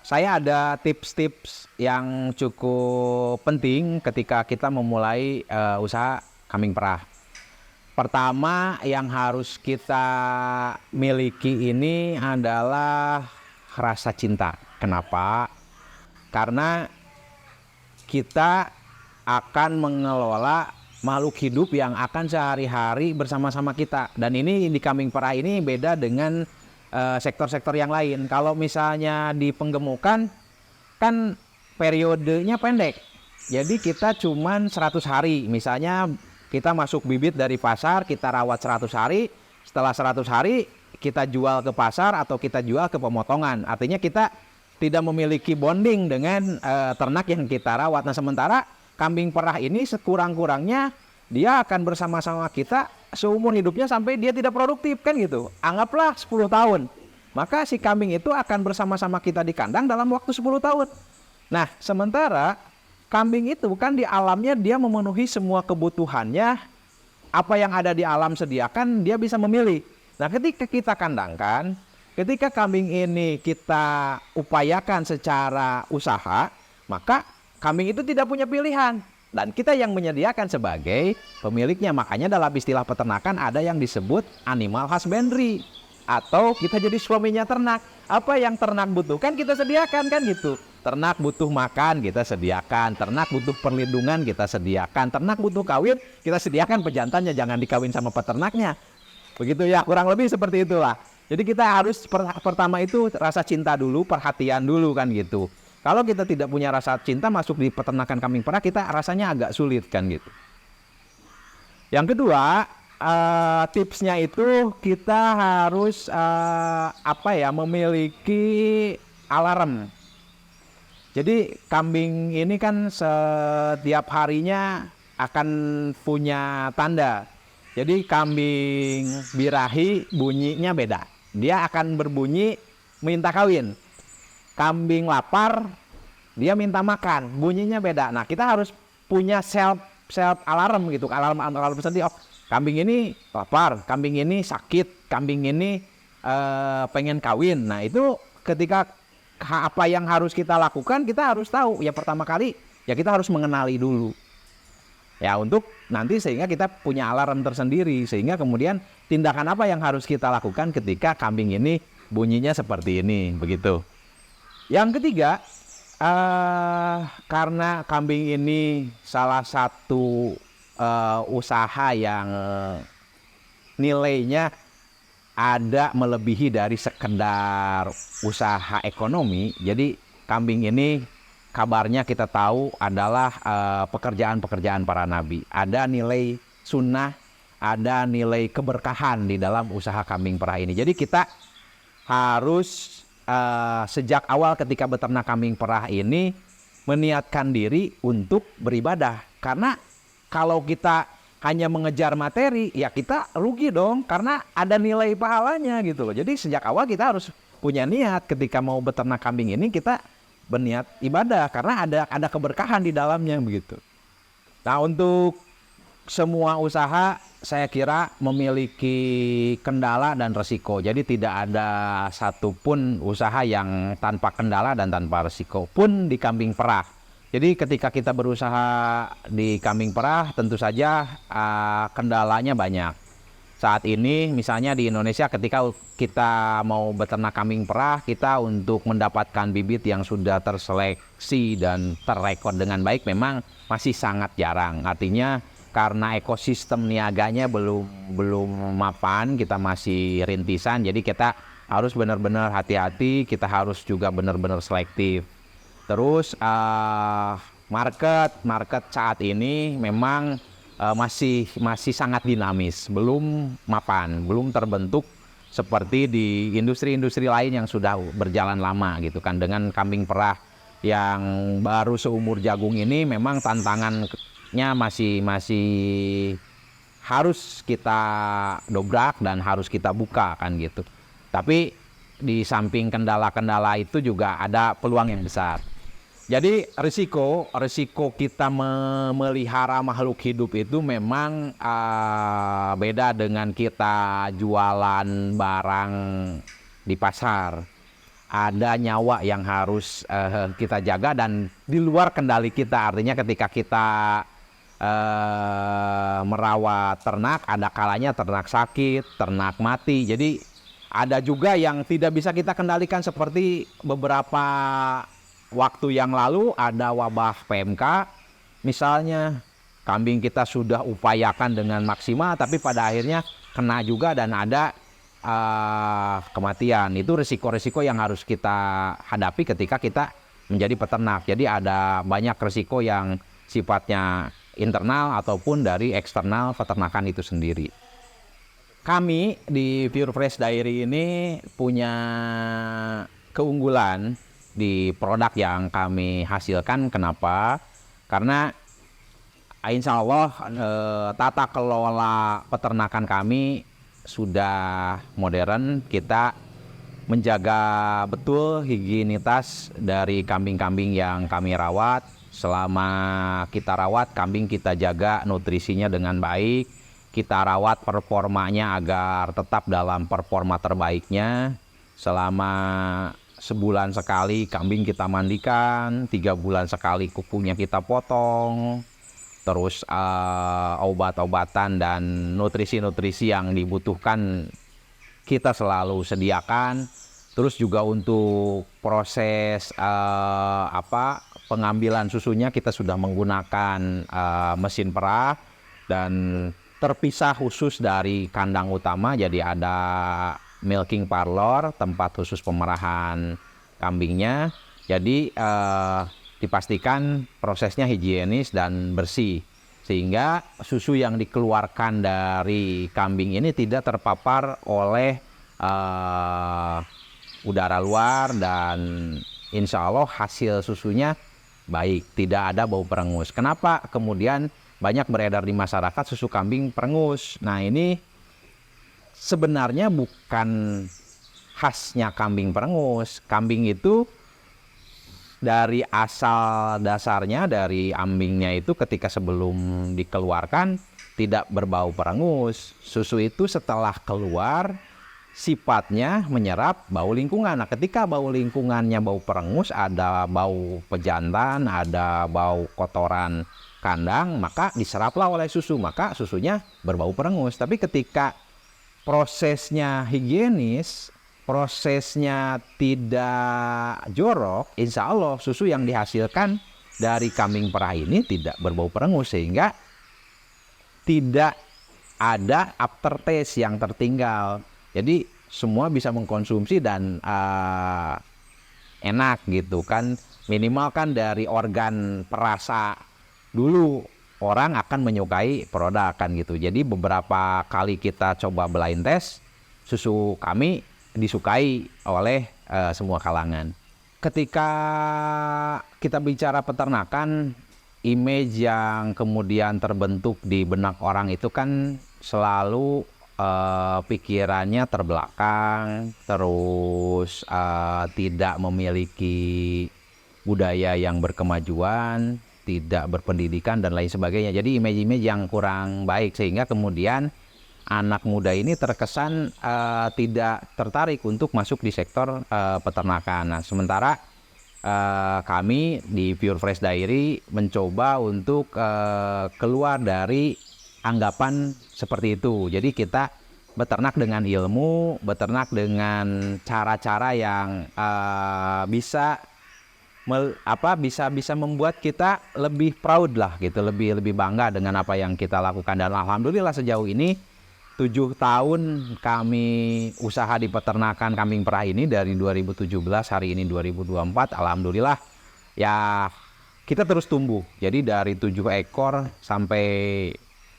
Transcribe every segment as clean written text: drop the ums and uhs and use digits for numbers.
Saya ada tips-tips yang cukup penting ketika kita memulai usaha kambing perah. Pertama yang harus kita miliki ini adalah rasa cinta. Kenapa? Karena kita akan mengelola makhluk hidup yang akan sehari-hari bersama-sama kita. Dan ini di kambing perah ini beda dengan sektor-sektor yang lain. Kalau misalnya di penggemukan kan periodenya pendek. Jadi kita cuman 100 hari. Misalnya kita masuk bibit dari pasar, kita rawat 100 hari. Setelah 100 hari kita jual ke pasar atau kita jual ke pemotongan. Artinya kita tidak memiliki bonding dengan ternak yang kita rawat. Nah, sementara kambing perah ini sekurang-kurangnya dia akan bersama-sama kita seumur hidupnya sampai dia tidak produktif kan gitu. Anggaplah 10 tahun. Maka si kambing itu akan bersama-sama kita di kandang dalam waktu 10 tahun. Nah, sementara kambing itu kan di alamnya dia memenuhi semua kebutuhannya. Apa yang ada di alam sediakan dia bisa memilih. Nah, ketika kita kandangkan, ketika kambing ini kita upayakan secara usaha, maka kambing itu tidak punya pilihan. Dan kita yang menyediakan sebagai pemiliknya. Makanya dalam istilah peternakan ada yang disebut animal husbandry. Atau kita jadi suaminya ternak. Apa yang ternak butuhkan kita sediakan kan gitu. Ternak butuh makan kita sediakan. Ternak butuh perlindungan kita sediakan. Ternak butuh kawin kita sediakan pejantannya. Jangan dikawin sama peternaknya. Begitu ya, kurang lebih seperti itulah. Jadi kita harus pertama itu rasa cinta dulu, perhatian dulu kan gitu. Kalau kita tidak punya rasa cinta masuk di peternakan kambing perah, kita rasanya agak sulit kan gitu. Yang kedua, tipsnya itu kita harus memiliki alarm. Jadi kambing ini kan setiap harinya akan punya tanda. Jadi kambing birahi bunyinya beda. Dia akan berbunyi minta kawin. Kambing lapar, dia minta makan, bunyinya beda. Nah, kita harus punya self alarm gitu, alarm sendiri. Oh, kambing ini lapar, kambing ini sakit, kambing ini pengen kawin. Nah, itu ketika apa yang harus kita lakukan, kita harus tahu. Ya pertama kali ya kita harus mengenali dulu. Ya untuk nanti sehingga kita punya alarm tersendiri, sehingga kemudian tindakan apa yang harus kita lakukan ketika kambing ini bunyinya seperti ini, begitu. Yang ketiga, karena kambing ini salah satu usaha yang nilainya ada melebihi dari sekedar usaha ekonomi. Jadi kambing ini kabarnya kita tahu adalah pekerjaan-pekerjaan para nabi. Ada nilai sunnah, ada nilai keberkahan di dalam usaha kambing perah ini. Jadi kita harus sejak awal ketika beternak kambing perah ini meniatkan diri untuk beribadah. Karena kalau kita hanya mengejar materi, ya kita rugi dong, karena ada nilai pahalanya gitu loh. Jadi sejak awal kita harus punya niat ketika mau beternak kambing ini, kita berniat ibadah karena ada keberkahan di dalamnya begitu. Nah, untuk semua usaha saya kira memiliki kendala dan resiko. Jadi tidak ada satupun usaha yang tanpa kendala dan tanpa resiko pun di kambing perah. Jadi ketika kita berusaha di kambing perah tentu saja kendalanya banyak. Saat ini misalnya di Indonesia ketika kita mau beternak kambing perah, kita untuk mendapatkan bibit yang sudah terseleksi dan terrekod dengan baik memang masih sangat jarang. Artinya karena ekosistem niaganya belum mapan, kita masih rintisan, jadi kita harus benar-benar hati-hati, kita harus juga benar-benar selektif. Terus market saat ini memang masih sangat dinamis, belum mapan, belum terbentuk seperti di industri-industri lain yang sudah berjalan lama gitu kan. Dengan kambing perah yang baru seumur jagung ini memang tantangannya masih harus kita dobrak dan harus kita buka kan gitu. Tapi di samping kendala-kendala itu juga ada peluang yang besar. Jadi risiko kita memelihara makhluk hidup itu memang beda dengan kita jualan barang di pasar. ada nyawa yang harus kita jaga dan di luar kendali kita. Artinya ketika kita merawat ternak, ada kalanya ternak sakit, ternak mati. Jadi ada juga yang tidak bisa kita kendalikan, seperti beberapa waktu yang lalu ada wabah PMK. Misalnya kambing kita sudah upayakan dengan maksimal, tapi pada akhirnya kena juga dan ada kematian. Itu risiko-risiko yang harus kita hadapi ketika kita menjadi peternak. Jadi ada banyak risiko yang sifatnya internal ataupun dari eksternal peternakan itu sendiri. Kami di Pure Fresh Dairy ini punya keunggulan di produk yang kami hasilkan. Kenapa? Karena insya Allah tata kelola peternakan kami sudah modern. Kita menjaga betul higienitas dari kambing-kambing yang kami rawat. Selama kita rawat kambing, kita jaga nutrisinya dengan baik, kita rawat performanya agar tetap dalam performa terbaiknya. Selama sebulan sekali kambing kita mandikan, 3 bulan sekali kukunya kita potong, terus obat-obatan dan nutrisi-nutrisi yang dibutuhkan kita selalu sediakan. Terus juga untuk proses pengambilan susunya kita sudah menggunakan mesin perah dan terpisah khusus dari kandang utama. Jadi ada milking parlor, tempat khusus pemerahan kambingnya. Jadi dipastikan prosesnya higienis dan bersih, sehingga susu yang dikeluarkan dari kambing ini tidak terpapar oleh udara luar, dan insya Allah hasil susunya baik, tidak ada bau perengus. Kenapa kemudian banyak beredar di masyarakat susu kambing perengus? Nah, ini sebenarnya bukan khasnya kambing perengus. Kambing itu dari asal dasarnya, dari ambingnya itu ketika sebelum dikeluarkan tidak berbau perengus. Susu itu setelah keluar sifatnya menyerap bau lingkungan. Nah, ketika bau lingkungannya bau perengus, ada bau pejantan, ada bau kotoran kandang, maka diseraplah oleh susu, maka susunya berbau perengus. Tapi ketika prosesnya higienis, prosesnya tidak jorok, insya Allah susu yang dihasilkan dari kambing perah ini tidak berbau perengus, sehingga tidak ada aftertaste yang tertinggal. Jadi semua bisa mengkonsumsi dan enak gitu kan. Minimal kan dari organ perasa dulu orang akan menyukai produk kan gitu. Jadi beberapa kali kita coba blind test, susu kami disukai oleh semua kalangan. Ketika kita bicara peternakan, image yang kemudian terbentuk di benak orang itu kan selalu pikirannya terbelakang, terus tidak memiliki budaya yang berkemajuan, tidak berpendidikan dan lain sebagainya. Jadi image-image yang kurang baik, sehingga kemudian anak muda ini terkesan tidak tertarik untuk masuk di sektor peternakan. Nah, sementara kami di Pure Fresh Dairy mencoba untuk keluar dari anggapan seperti itu. Jadi kita beternak dengan ilmu, beternak dengan cara-cara yang bisa membuat kita lebih proud lah gitu, lebih bangga dengan apa yang kita lakukan. Dan alhamdulillah sejauh ini 7 tahun kami usaha di peternakan kambing perah ini, dari 2017 hari ini 2024, alhamdulillah ya kita terus tumbuh. Jadi dari 7 ekor sampai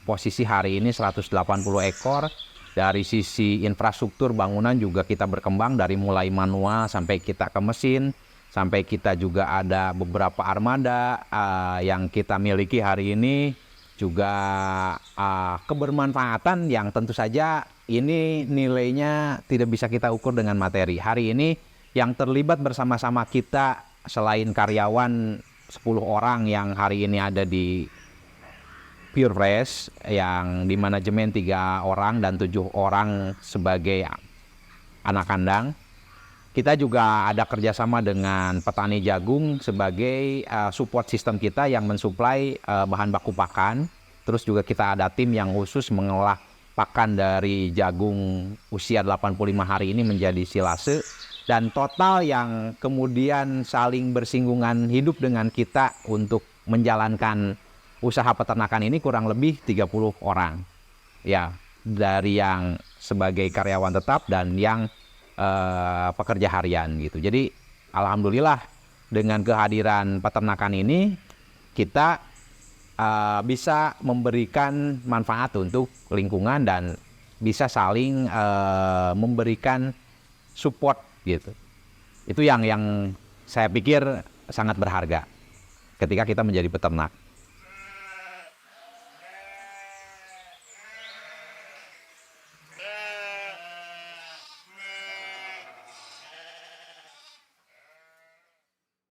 posisi hari ini 180 ekor. Dari sisi infrastruktur bangunan juga kita berkembang, dari mulai manual sampai kita ke mesin, sampai kita juga ada beberapa armada yang kita miliki hari ini. Juga kebermanfaatan yang tentu saja ini nilainya tidak bisa kita ukur dengan materi. Hari ini yang terlibat bersama-sama kita selain karyawan 10 orang yang hari ini ada di Pure Fresh, yang di manajemen 3 orang dan 7 orang sebagai anak kandang. Kita juga ada kerjasama dengan petani jagung sebagai support sistem kita yang mensuplai bahan baku pakan. Terus juga kita ada tim yang khusus mengolah pakan dari jagung usia 85 hari ini menjadi silase. Dan total yang kemudian saling bersinggungan hidup dengan kita untuk menjalankan usaha peternakan ini kurang lebih 30 orang. Ya, dari yang sebagai karyawan tetap dan yang pekerja harian gitu. Jadi alhamdulillah dengan kehadiran peternakan ini kita bisa memberikan manfaat untuk lingkungan dan bisa saling memberikan support gitu. Itu yang saya pikir sangat berharga ketika kita menjadi peternak.